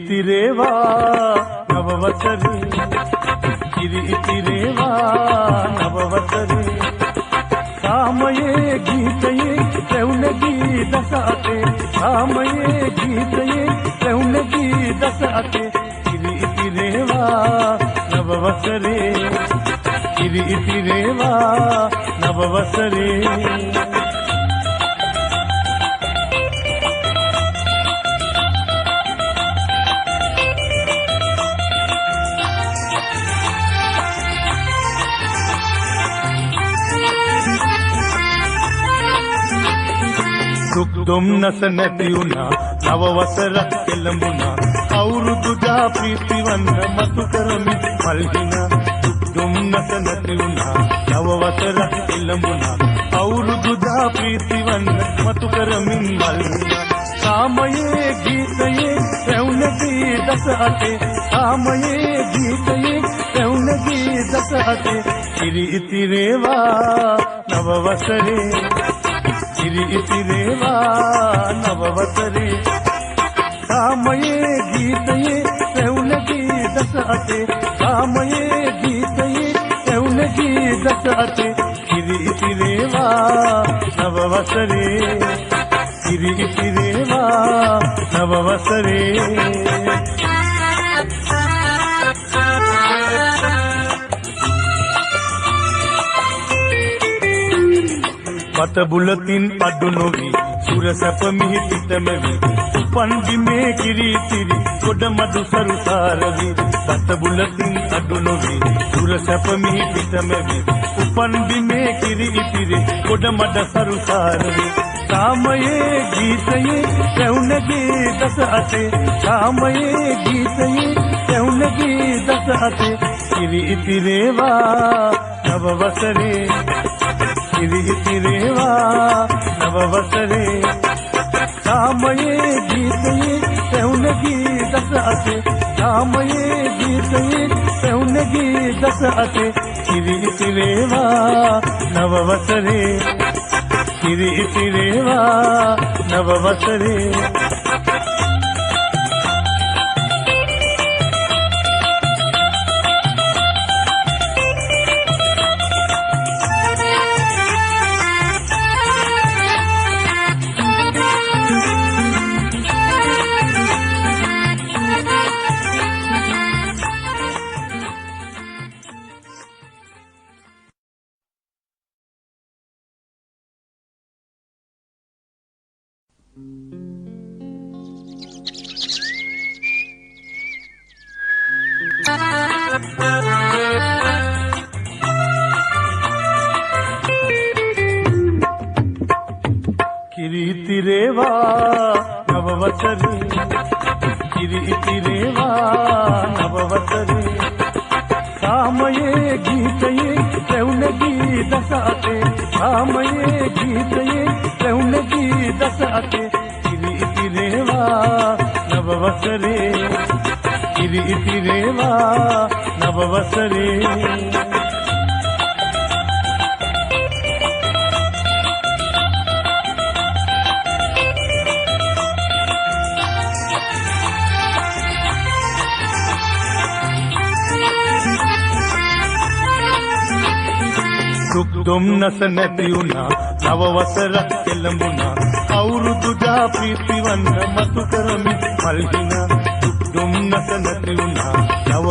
ඉතිරේවා නව වසරේ ඉතිරේවා නව වසරේ කාමයේ ගීතයේ රැවුලගී දස අතේ කාමයේ ගීතයේ රැවුලගී දස අතේ ඉතිරේවා නව වසරේ ඉතිරේවා නව වසරේ දුක් දුම්නස නැති වුණා නව වසරක් එළඹුණා අවුරුදු දා ප්‍රීතිවන්න මතු කරමි මල්හිනා දුක් දුම්නස නැති වුණා නව වසරක් එළඹුණා අවුරුදු දා ප්‍රීතිවන්න මතු කරමි මල්හිනා කාමයේ ගීතයේ රැවුලගී දස අතේ කාමයේ ගීතයේ රැවුලගී දස අතේ ඉතිරේවා නව වසරේ ඉතිරේවා නව වසරේ කාමයේ ගීතයේ රැවුලගී දස අතේ කාමයේ ගීතයේ රැවුලගී දස අතේ ඉතිරේවා නව වසරේ ඉතිරේවා නව වසරේ මත බුලතින් අඩු නොවි සුර සැප මිහි පිටමවි උපන් බිමේ කිරිතිරි ගොඩ මඩු සරුසාරවි මත බුලතින් අඩු නොවි සුර සැප මිහි පිටමවි උපන් බිමේ කිරිතිරි ගොඩ මඩ සරුසාරවි කාමයේ ගීතයේ රැවුලගී දස අතේ කාමයේ ගීතයේ රැවුලගී දස අතේ ඉතිරේවා නව වසරේ ඉතිරේවා නව වසරේ කාමයේ ගීතයේ රැවුලගී දස අතේ කාමයේ ගීතයේ රැවුලගී දස අතේ ඉතිරේවා නව වසරේ ඉතිරේවා නව වසරේ ඉතිරේවා නව වසරේ ඉතිරේවා නව වසරේ කාමයේ ගීතයේ රැවුලගී දස අතේ කාමයේ ගීතයේ රැවුලගී දස අතේ ඉතිරේවා නව වසරේ ඉතිරේවා නව වසරේ දුක් දුම්නස නැති වුණා නව වසරක් එළඹුණා අවුරුදු දා ප්‍රීතිවන්න මතු කරමි මල්හිනා දුක් දුම්නස නැති වුණා නව